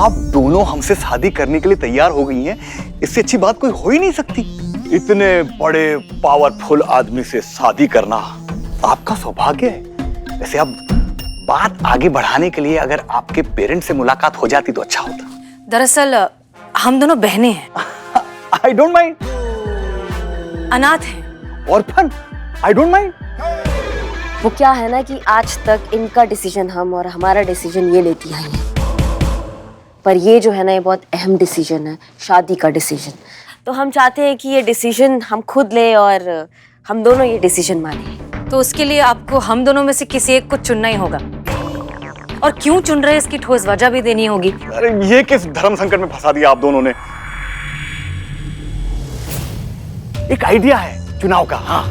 आप दोनों हमसे शादी करने के लिए तैयार हो गई हैं, इससे अच्छी बात कोई हो ही नहीं सकती। इतने बड़े पावरफुल आदमी से शादी करना आपका सौभाग्य है। वैसे अब बात आगे बढ़ाने के लिए अगर आपके पेरेंट्स से मुलाकात हो जाती तो अच्छा होता। दरअसल हम दोनों बहनें हैं। I don't mind. अनाथ हैं। ऑर्फन। I don't mind. वो क्या है ना कि आज तक इनका डिसीजन हम और हमारा डिसीजन ये लेती आई है, पर ये जो है ना ये बहुत अहम डिसीजन है, शादी का डिसीजन। तो हम चाहते हैं कि ये डिसीजन हम खुद ले और हम दोनों ये डिसीजन माने। तो उसके लिए आपको हम दोनों में से किसी एक को चुनना ही होगा, और क्यों चुन रहे हैं इसकी ठोस वजह भी देनी होगी। अरे ये किस धर्म संकट में फंसा दिया आप दोनों ने। एक आइडिया है चुनाव का। हाँ,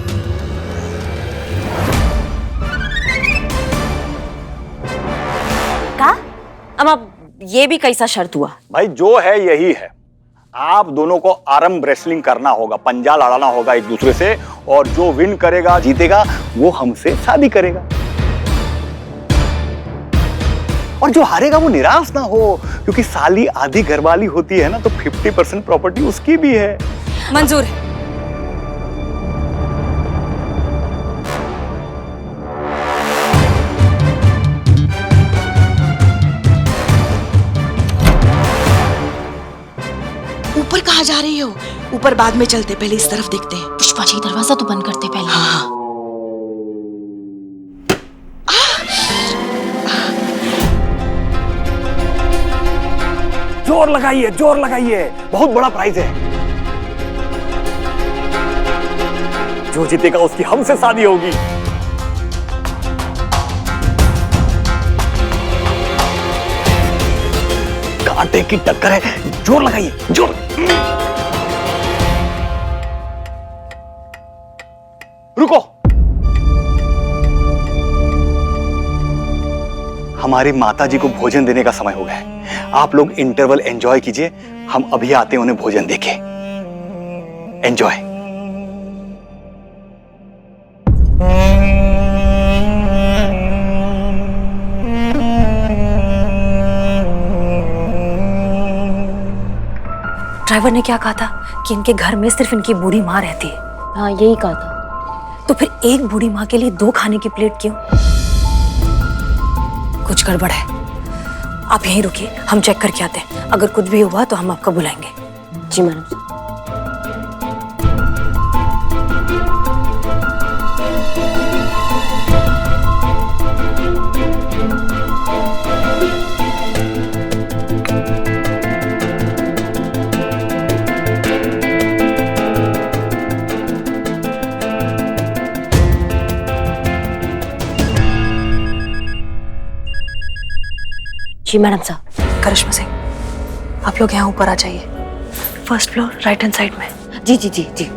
का? अब ये भी कैसा शर्त हुआ? भाई जो है यही है। आप दोनों को आर्म रेसलिंग करना होगा, पंजा लड़ाना होगा एक दूसरे से, और जो विन करेगा जीतेगा वो हमसे शादी करेगा, और जो हारेगा वो निराश ना हो, क्योंकि साली आधी घरवाली होती है ना, तो 50% प्रॉपर्टी उसकी भी है। मंजूर है। ऊपर कहाँ जा रही हो? ऊपर बाद में चलते, पहले इस तरफ देखते हैं। पुष्पा जी दरवाजा तो बंद करते पहले। हाँ। जोर लगाइए, जोर लगाइए, बहुत बड़ा प्राइज है। जो जीतेगा उसकी हमसे शादी होगी। कांटे की टक्कर है, जोर लगाइए, जोर। रुको, हमारी माता जी को भोजन देने का समय हो गया है। आप लोग इंटरवल एंजॉय कीजिए, हम अभी आते हैं उन्हें भोजन देके। एंजॉय। ड्राइवर ने क्या कहा था कि इनके घर में सिर्फ इनकी बूढ़ी माँ रहती है। हाँ, यही कहा था। तो फिर एक बूढ़ी माँ के लिए 2 खाने की प्लेट क्यों? कुछ गड़बड़ है। आप यहीं रुकिए, हम चेक करके आते हैं। अगर कुछ भी हुआ तो हम आपको बुलाएंगे। जी मैडम। जी मैडम साहब। करिश्मा सिंह, आप लोग यहाँ ऊपर आ जाइए। 1st floor, right hand side में। जी जी जी जी। ये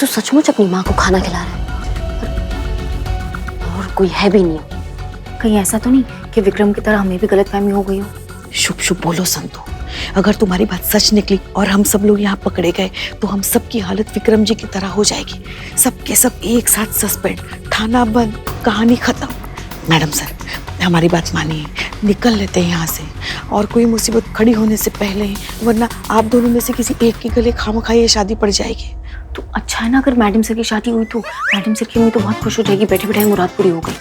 तो सचमुच अपनी माँ को खाना खिला रहा है, और कोई है भी नहीं। कहीं ऐसा तो नहीं कि विक्रम की तरह हमें भी गलतफहमी हो गई हो? शुभ शुभ बोलो संतु। अगर तुम्हारी बात सच निकली और हम सब लोग यहाँ पकड़े गए तो हम सब की हालत विक्रम जी की तरह हो जाएगी। सब के सब एक साथ सस्पेंड, थाना बंद, कहानी खत्म। मैडम सर, हमारी बात मानिए, निकल लेते हैं यहाँ से, और कोई मुसीबत खड़ी होने से पहले ही, वरना आप दोनों में से किसी एक के गले खामखा ये शादी पड़ जाएगी। तो अच्छा है ना, अगर मैडम सर की शादी हुई तो मैडम सर की मम्मी तो बहुत खुश हो जाएगी। बैठे बैठे मुराद पूरी हो गई।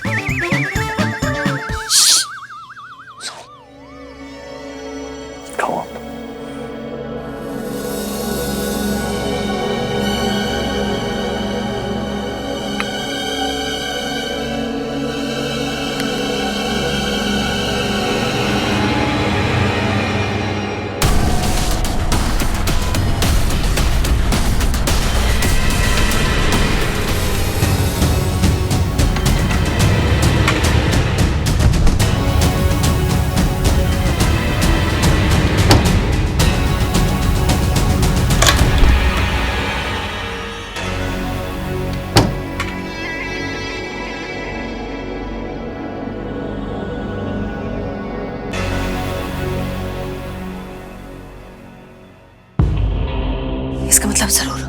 इसका मतलब जरूर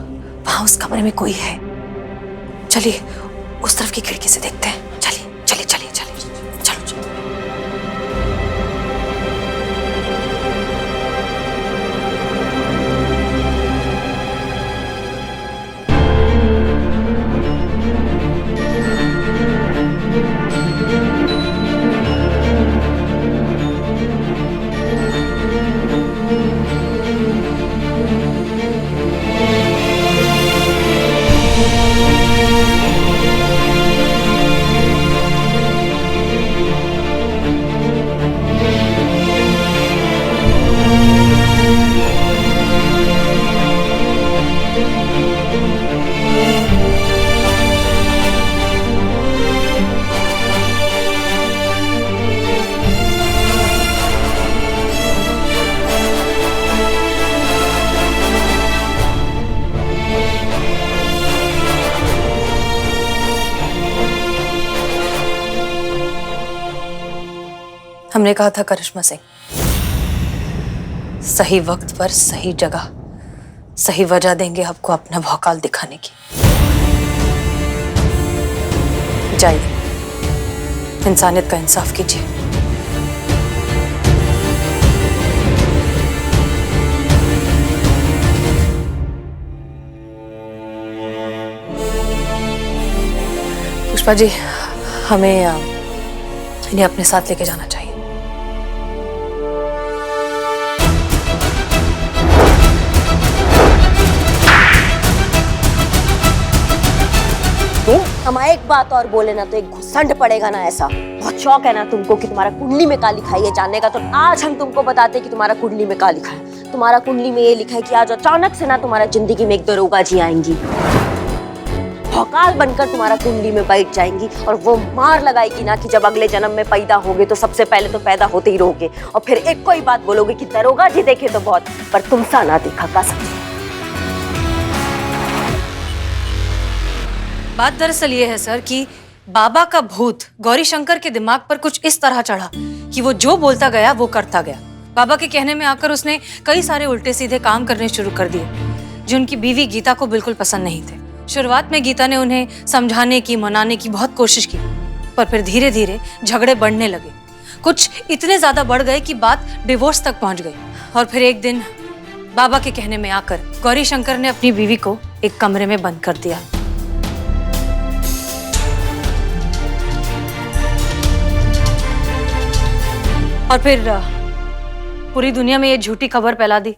हाँ, उस कमरे में कोई है। चलिए उस तरफ की खिड़की से देखते हैं। चलिए चलिए चलिए चलिए, चलो चलो। हमने कहा था करिश्मा सिंह, सही वक्त पर सही जगह सही वजह देंगे आपको अपना भौकाल दिखाने की। जाइए, इंसानियत का इंसाफ कीजिए। पुष्पा जी, हमें इन्हें अपने साथ लेके जाना चाहिए। हम एक बात और बोले ना तो एक घुसंड पड़ेगा ना। ऐसा बहुत शौक है ना तुमको कि तुम्हारा कुंडली में क्या लिखा है ये जानने का, तो आज हम तुमको बताते कि तुम्हारा कुंडली में क्या लिखा है। तुम्हारा कुंडली में ये लिखा है कि आज अचानक से ना तुम्हारा जिंदगी में एक दरोगा जी आएंगी, भौकाल बनकर तुम्हारा कुंडली में बैठ जाएंगी और वो मार लगाएगी ना कि जब अगले जन्म में पैदा होगे तो सबसे पहले तो पैदा होते ही रहोगे, और फिर एक कोई बात बोलोगे कि दरोगा जी देखे तो बहुत, पर तुम सा ना देखा का समझे। बात दरअसल ये है सर कि बाबा का भूत गौरी शंकर के दिमाग पर कुछ इस तरह चढ़ा कि वो जो बोलता गया वो करता गया। बाबा के कहने में आकर उसने कई सारे उल्टे सीधे काम करने शुरू कर दिए जो उनकी बीवी गीता को बिल्कुल पसंद नहीं थे। शुरुआत में गीता ने उन्हें समझाने की मनाने की बहुत कोशिश की, पर फिर धीरे धीरे झगड़े बढ़ने लगे। कुछ इतने ज्यादा बढ़ गए कि बात डिवोर्स तक पहुंच गई। और फिर एक दिन बाबा के कहने में आकर गौरी शंकर ने अपनी बीवी को एक कमरे में बंद कर दिया। और फिर पूरी दुनिया में ये झूठी खबर फैला दी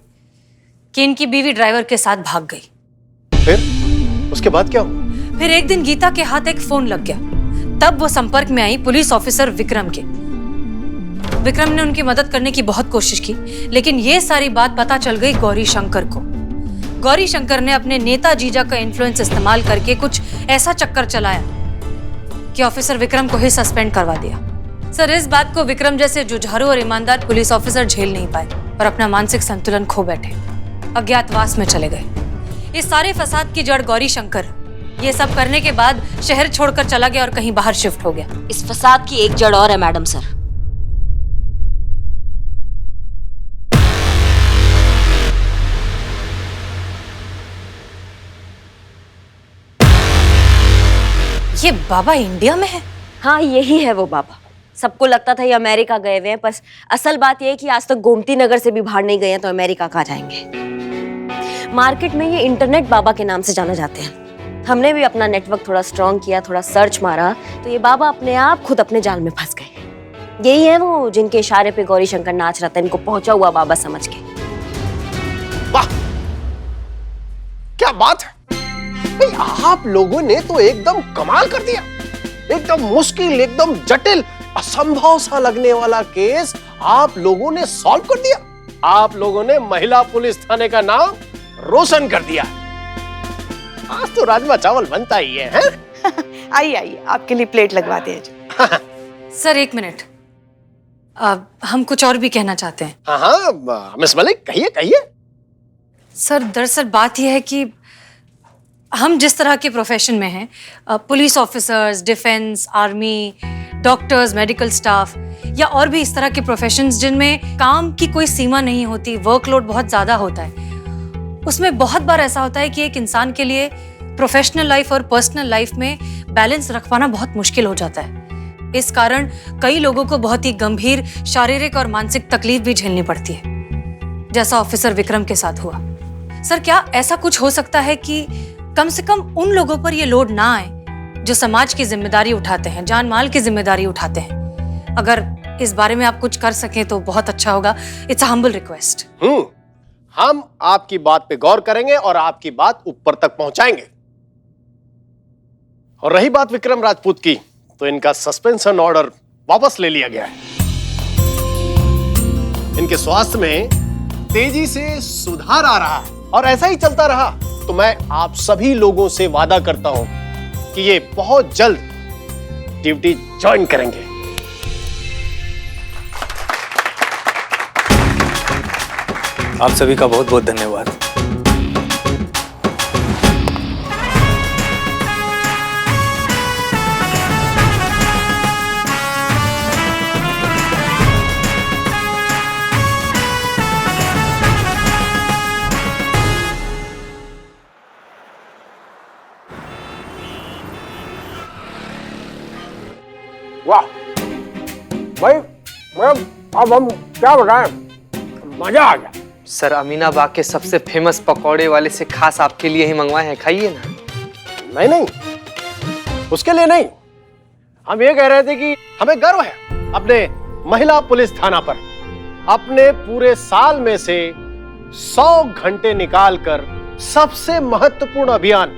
कि इनकी बीवी ड्राइवर के साथ भाग गई। फिर उसके बाद क्या हुआ? फिर एक दिन गीता के हाथ एक फोन लग गया। तब वो संपर्क में आई पुलिस ऑफिसर विक्रम के। विक्रम ने उनकी मदद करने की बहुत कोशिश की, लेकिन ये सारी बात पता चल गई गौरी शंकर को। गौरी शंकर ने अपने नेता जीजा का इन्फ्लुएंस इस्तेमाल करके कुछ ऐसा चक्कर चलाया कि ऑफिसर विक्रम को ही सस्पेंड करवा दिया। सर, इस बात को विक्रम जैसे जुझारू और ईमानदार पुलिस ऑफिसर झेल नहीं पाए और अपना मानसिक संतुलन खो बैठे, अज्ञातवास में चले गए। इस सारे फसाद की जड़ गौरी शंकर ये सब करने के बाद शहर छोड़कर चला गया और कहीं बाहर शिफ्ट हो गया। इस फसाद की एक जड़ और है मैडम सर। ये बाबा इंडिया में है? हाँ, यही है वो बाबा। सबको लगता था ये अमेरिका गए हुए हैं, पर असल बात ये है कि आज तक गोमती नगर से भी बाहर नहीं गए हैं, तो अमेरिका कहाँ जाएंगे। मार्केट में ये इंटरनेट बाबा के नाम से जाना जाते हैं। हमने भी अपना नेटवर्क थोड़ा स्ट्रॉन्ग किया, थोड़ा सर्च मारा, तो ये बाबा अपने आप खुद अपने जाल में फंस गए। यही है वो जिनके इशारे पे गौरी शंकर नाच रहा था, इनको पहुंचा हुआ बाबा समझ के। वाह, क्या बात है भाई, आप लोगों ने तो एकदम कमाल कर दिया। एकदम मुश्किल, एकदम जटिल, असंभव सा लगने वाला केस आप लोगों ने सॉल्व कर दिया। आप लोगों ने महिला पुलिस थाने का नाम रोशन कर दिया। आज तो राजमा चावल बनता ही है, हैं? आइए आइए, आपके लिए प्लेट लगवाते हैं। सर एक मिनट, हम कुछ और भी कहना चाहते हैं। हाँ हाँ मिस मलिक, कहिए कहिए। सर दरअसल बात यह है कि हम जिस तरह के प्रोफेशन में हैं, police officers, defence, army, doctors, medical staff या और भी इस तरह के प्रोफेशंस जिनमें काम की कोई सीमा नहीं होती, वर्कलोड बहुत ज्यादा होता है, उसमें बहुत बार ऐसा होता है कि एक इंसान के लिए प्रोफेशनल लाइफ और पर्सनल लाइफ में बैलेंस रख पाना बहुत मुश्किल हो जाता है। इस कारण कई लोगों को बहुत ही गंभीर शारीरिक और मानसिक तकलीफ भी झेलनी पड़ती है, जैसा ऑफिसर विक्रम के साथ हुआ। सर, क्या ऐसा कुछ हो सकता है कि कम से कम उन लोगों पर यह लोड ना आए जो समाज की जिम्मेदारी उठाते हैं, जान माल की जिम्मेदारी उठाते हैं? अगर इस बारे में आप कुछ कर सकें तो बहुत अच्छा होगा। It's a humble request. हम आपकी बात पे गौर करेंगे और आपकी बात ऊपर तक पहुंचाएंगे। और रही बात विक्रम राजपूत की, तो इनका सस्पेंशन ऑर्डर वापस ले लिया गया है। इनके स्वास्थ्य में तेजी से सुधार आ रहा है और ऐसा ही चलता रहा तो मैं आप सभी लोगों से वादा करता हूं कि ये बहुत जल्द ड्यूटी ज्वाइन करेंगे। आप सभी का बहुत बहुत धन्यवाद। वाह भाई, अब हम क्या बताएं, मजा आ गया। सर, अमीनाबाग के सबसे फेमस पकौड़े वाले से खास आपके लिए ही मंगवाए हैं, खाइए ना। नहीं, उसके लिए नहीं, हम ये कह रहे थे कि हमें गर्व है अपने महिला पुलिस थाना पर। अपने पूरे साल में से 100 घंटे निकालकर सबसे महत्वपूर्ण अभियान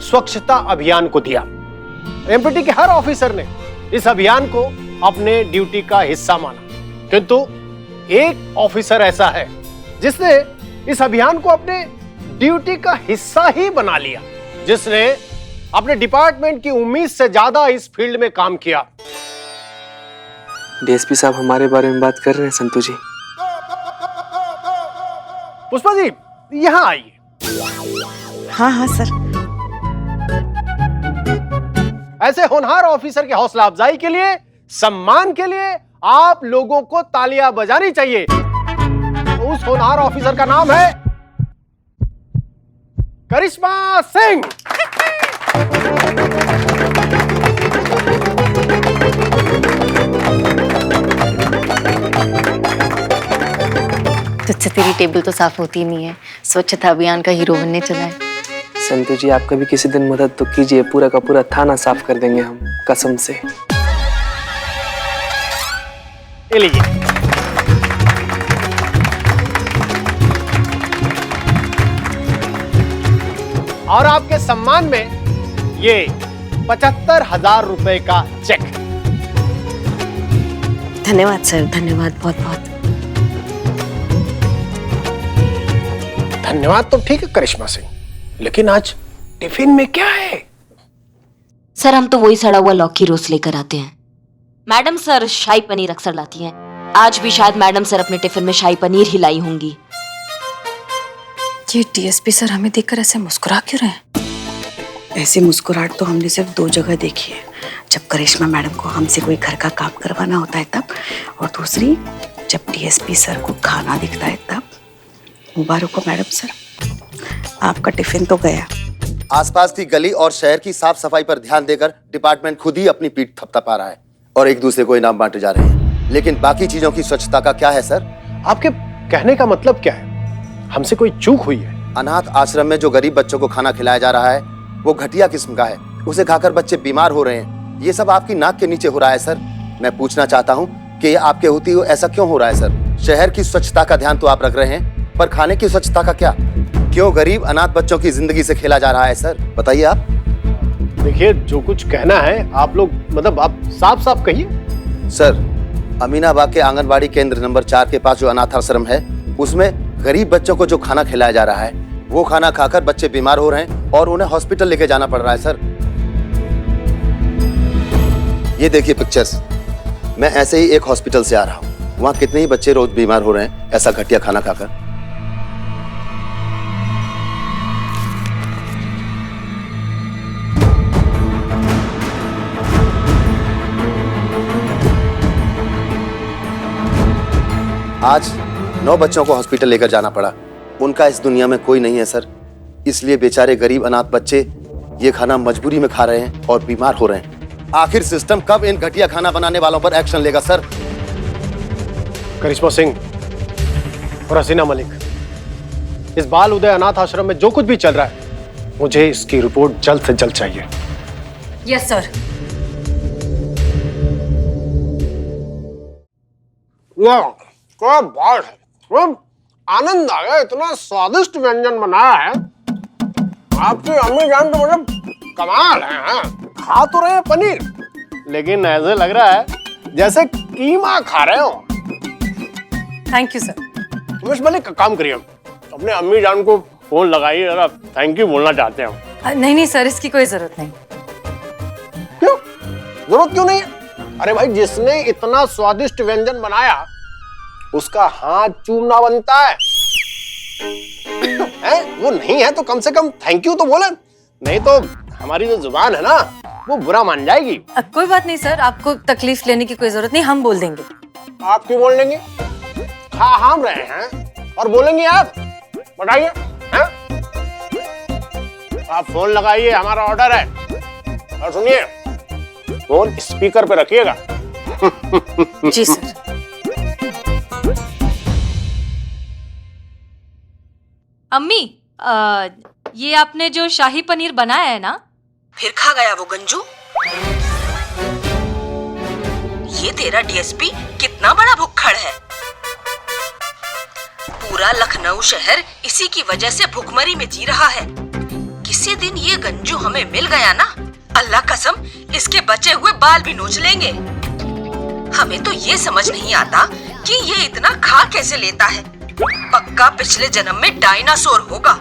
स्वच्छता अभियान को दिया। एमपीटी के हर ऑफिसर ने इस अभियान को अपने ड्यूटी का हिस्सा माना, किंतु एक ऑफिसर ऐसा है जिसने इस अभियान को अपने ड्यूटी का हिस्सा ही बना लिया, जिसने अपने डिपार्टमेंट की उम्मीद से ज्यादा इस फील्ड में काम किया। डीएसपी साहब हमारे बारे में बात कर रहे हैं संतू जी। पुष्पा जी, यहां आइए। हाँ सर। ऐसे होनहार ऑफिसर के हौसला अफजाई के लिए, सम्मान के लिए आप लोगों को तालियां बजानी चाहिए। तो उस होनहार ऑफिसर का नाम है करिश्मा सिंह। तुझसे तेरी टेबल तो साफ होती नहीं है, स्वच्छता अभियान का हीरो बनने चला है। संतू जी, आप कभी किसी दिन मदद तो कीजिए, पूरा का पूरा थाना साफ कर देंगे हम, कसम से। ये लीजिए। और आपके सम्मान में ये 75,000 रुपए का चेक। धन्यवाद सर, धन्यवाद बहुत बहुत। धन्यवाद तो ठीक है करिश्मा सिंह, लेकिन आज टिफिन में क्या है? सर, हम तो वही सड़ा हुआ लौकी रोज लेकर आते हैं। मैडम सर शाही पनीर अक्सर लाती हैं। आज भी शायद मैडम सर अपने टिफिन में शाही पनीर ही लाई होंगी। ये डीएसपी सर हमें देखकर ऐसे मुस्कुरा क्यों रहे हैं? ऐसी मुस्कुराहट तो हमने सिर्फ 2 जगह देखी है, जब करिश्मा मैडम को हमसे कोई घर का काम करवाना होता है तब, और दूसरी जब डीएसपी सर को खाना दिखता है तब। मुबारक हो मैडम सर, आपका टिफिन तो गया। आसपास की गली और शहर की साफ सफाई पर ध्यान देकर डिपार्टमेंट खुद ही अपनी पीठ थपथपा रहा है और एक दूसरे को इनाम बांटे जा रहे हैं, लेकिन बाकी चीजों की स्वच्छता का क्या है सर? आपके कहने का मतलब क्या है? हमसे कोई चूक हुई है? अनाथ आश्रम में जो गरीब बच्चों को खाना खिलाया जा रहा है वो घटिया किस्म का है, उसे खाकर बच्चे बीमार हो रहे हैं। ये सब आपकी नाक के नीचे हो रहा है सर। मैं पूछना चाहता हूँ कि ये आपके होती हुए ऐसा क्यों हो रहा है सर? शहर की स्वच्छता का ध्यान तो आप रख रहे हैं, पर खाने की स्वच्छता का क्या? क्यों गरीब अनाथ बच्चों की जिंदगी से खेला जा रहा है सर? बताइए आप। देखिए, जो कुछ कहना है आप लोग मतलब आप साफ साफ कहिए। सर, अमीनाबाग के आंगनबाड़ी केंद्र नंबर 4 के पास जो अनाथ आश्रम है उसमें गरीब बच्चों को जो खाना खिलाया जा रहा है वो खाना खाकर बच्चे बीमार हो रहे हैं और उन्हें हॉस्पिटल लेके जाना पड़ रहा है सर। ये देखिए पिक्चर्स, मैं ऐसे ही एक हॉस्पिटल से आ रहा हूँ, वहाँ कितने ही बच्चे रोज बीमार हो रहे हैं ऐसा घटिया खाना खाकर। आज 9 बच्चों को हॉस्पिटल लेकर जाना पड़ा उनका इस दुनिया में कोई नहीं है सर, इसलिए बेचारे गरीब अनाथ बच्चे ये खाना मजबूरी में खा रहे हैं और बीमार हो रहे हैं। आखिर सिस्टम कब इन घटिया खाना बनाने वालों पर एक्शन लेगा सर? करिश्मा सिंह और हसीना मलिक, इस बाल उदय अनाथ आश्रम में जो कुछ भी चल रहा है, मुझे इसकी रिपोर्ट जल्द से जल्द चाहिए। Yes sir. क्या बात है, आनंद आ गया, इतना स्वादिष्ट व्यंजन बनाया है। आपकी अम्मी जान तो मतलब कमाल है। हाँ? खा तो रहे हैं पनीर, लेकिन ऐसे लग रहा है जैसे कीमा खा रहे हो। Thank you sir. Umesh Malik, काम करिए, अपने अम्मी जान को फोन लगाइए, जरा थैंक यू बोलना चाहते हैं। नहीं नहीं सर, इसकी कोई जरूरत नहीं। क्यों जरूरत क्यों नहीं है? अरे भाई, जिसने इतना स्वादिष्ट व्यंजन बनाया उसका हाथ चूमना बनता है। वो नहीं है तो कम से कम थैंक यू तो बोले, नहीं तो हमारी जो जुबान है ना वो बुरा मान जाएगी। कोई बात नहीं सर, आपको तकलीफ लेने की कोई जरूरत नहीं, हम बोल देंगे। आप क्यों बोल देंगे? खा हम रहे हैं और बोलेंगे आप? बताइए। आप फोन लगाइए, हमारा ऑर्डर है। और सुनिए, फोन स्पीकर पे रखिएगा। जी सर। अम्मी, ये आपने जो शाही पनीर बनाया है ना, फिर खा गया वो गंजू। ये तेरा डीएसपी कितना बड़ा भुक्खड़ है। पूरा लखनऊ शहर इसी की वजह से भुखमरी में जी रहा है। किसी दिन ये गंजू हमें मिल गया ना, अल्लाह कसम इसके बचे हुए बाल भी नोच लेंगे। हमें तो ये समझ नहीं आता कि ये इतना खा कैसे लेता है। पक्का पिछले जन्म में डायनासोर होगा।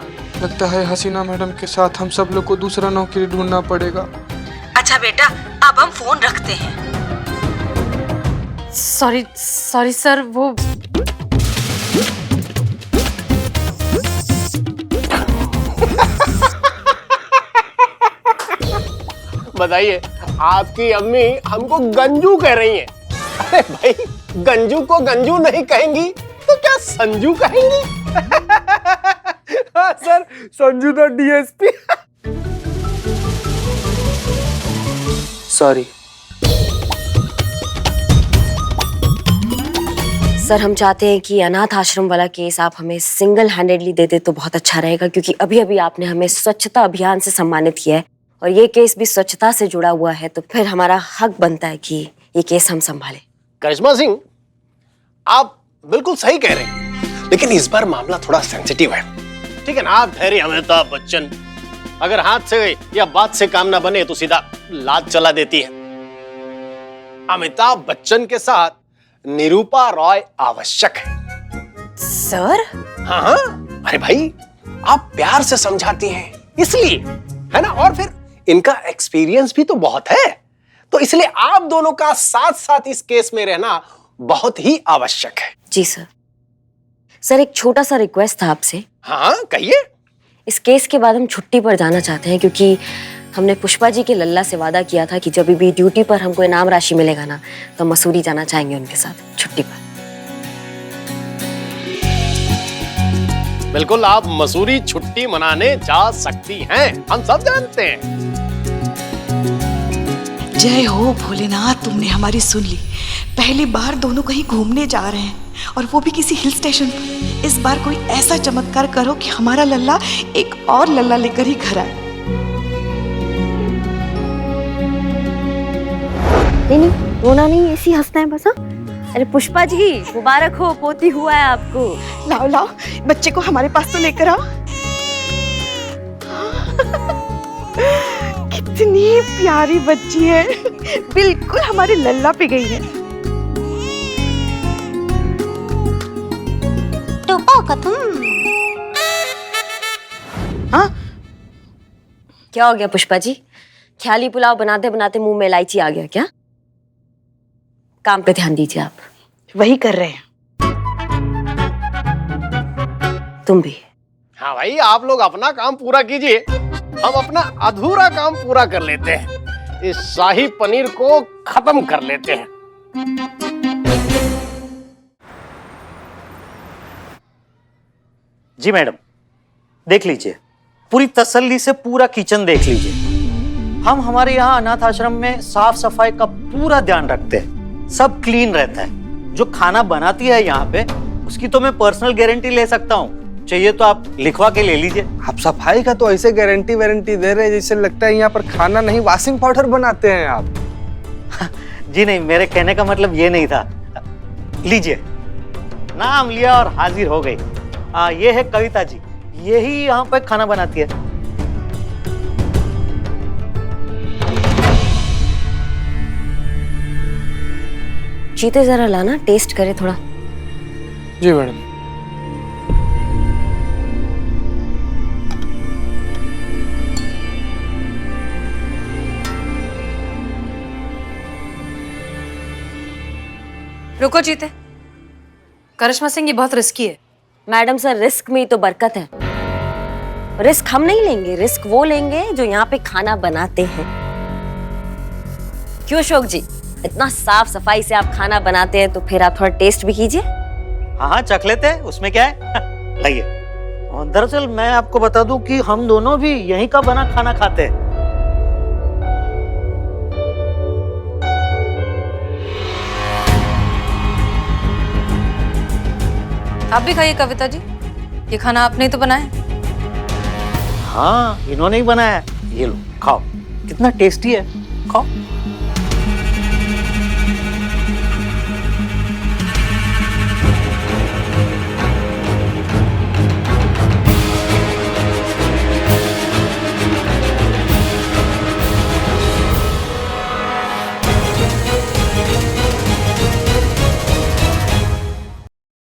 लगता है हसीना मैडम के साथ हम सब लोग को दूसरा नौकरी ढूंढना पड़ेगा। अच्छा बेटा, अब हम फोन रखते हैं। सॉरी सर, वो बताइए, आपकी अम्मी हमको गंजू कह रही हैं। अरे भाई, गंजू को गंजू नहीं कहेंगी तो क्या संजू कहेंगी? हाँ sir, Sanju the DSP. Sorry sir, हम चाहते हैं कि अनाथ आश्रम वाला केस आप हमें सिंगल हैंडेडली दे दे तो बहुत अच्छा रहेगा, क्योंकि अभी अभी आपने हमें स्वच्छता अभियान से सम्मानित किया है और ये केस भी स्वच्छता से जुड़ा हुआ है, तो फिर हमारा हक बनता है कि ये केस हम संभालें। करिश्मा सिंह, आप बिल्कुल सही कह रहे हैं, लेकिन इस बार मामला थोड़ा सेंसिटिव है। ठीक है ना, आप ठहरे अमिताभ बच्चन, अगर हाथ से या बात से काम ना बने तो सीधा लात चला देती है। अमिताभ बच्चन के साथ निरूपा रॉय आवश्यक है। सर? हाँ, अरे भाई, आप प्यार से समझाती हैं इसलिए, है ना, और फिर इनका एक्सपीरियंस भी तो बहुत है, तो इसलिए आप दोनों का साथ साथ इस केस में रहना बहुत ही आवश्यक है। जी सर। सर, एक छोटा सा रिक्वेस्ट था आपसे। हाँ, कहिए। इस केस के बाद हम छुट्टी पर जाना चाहते हैं, क्योंकि हमने पुष्पा जी के लल्ला से वादा किया था कि जब भी ड्यूटी पर हमको इनाम राशि मिलेगा ना, तो हम मसूरी जाना चाहेंगे उनके साथ छुट्टी पर। बिल्कुल, आप मसूरी छुट्टी मनाने जा सकती हैं, हम सब जानते हैं। जय हो भोलेनाथ, तुमने हमारी सुन ली। पहली बार दोनों कहीं घूमने जा रहे हैं, और वो भी किसी हिल स्टेशन पर। इस बार कोई ऐसा चमत्कार करो कि हमारा लल्ला एक और लल्ला लेकर ही घर आए। नहीं, रोना नहीं, ऐसी हंसना है बस। अरे पुष्पा जी, मुबारक हो, पोती हुआ है आपको। लाओ लाओ, बच्चे को हमारे पास तो लेकर आओ। कितनी प्यारी बच्ची है, बिल्कुल हमारे लल्ला पे गई है। हाँ, क्या हो गया पुष्पा जी? ख्याली पुलाव बनाते बनाते मुंह में इलायची आ गया क्या? काम पे ध्यान दीजिए आप। वही कर रहे हैं। तुम भी। हाँ भाई, आप लोग अपना काम पूरा कीजिए, हम अपना अधूरा काम पूरा कर लेते हैं। इस शाही पनीर को खत्म कर लेते हैं। जी मैडम, देख लीजिए, पूरी तसल्ली से पूरा किचन देख लीजिए। हम हमारे यहाँ अनाथ आश्रम में साफ सफाई का पूरा ध्यान रखते हैं, सब क्लीन रहता है। जो खाना बनाती है यहाँ पे, उसकी तो मैं पर्सनल गारंटी ले सकता हूँ, चाहिए तो आप लिखवा के ले लीजिए। आप सफाई का तो ऐसे गारंटी वारंटी दे रहे हैं जैसे लगता है यहाँ पर खाना नहीं वॉशिंग पाउडर बनाते हैं आप। जी नहीं, मेरे कहने का मतलब ये नहीं था। लीजिए, नाम लिया और हाजिर हो गई। ये है कविता जी, यही यहाँ पे खाना बनाती है। चीते जरा लाना, टेस्ट करे थोड़ा। जी मैडम। रुको चीते, करिश्मा सिंह ये बहुत रिस्की है। मैडम सर, रिस्क में ही तो बरकत है। रिस्क हम नहीं लेंगे, रिस्क वो लेंगे जो यहाँ पे खाना बनाते हैं। क्यों अशोक जी, इतना साफ सफाई से आप खाना बनाते हैं तो फिर आप थोड़ा टेस्ट भी कीजिए। हाँ हाँ, चख लेते हैं, उसमें क्या है। लाइए। और दरअसल मैं आपको बता दूं कि हम दोनों भी यहीं का बना खाना खाते हैं। आप भी खाइए कविता जी, ये खाना आपने ही तो बनाया। हाँ, इन्होंने ही बनाया है। ये लो, खाओ, कितना टेस्टी है, खाओ।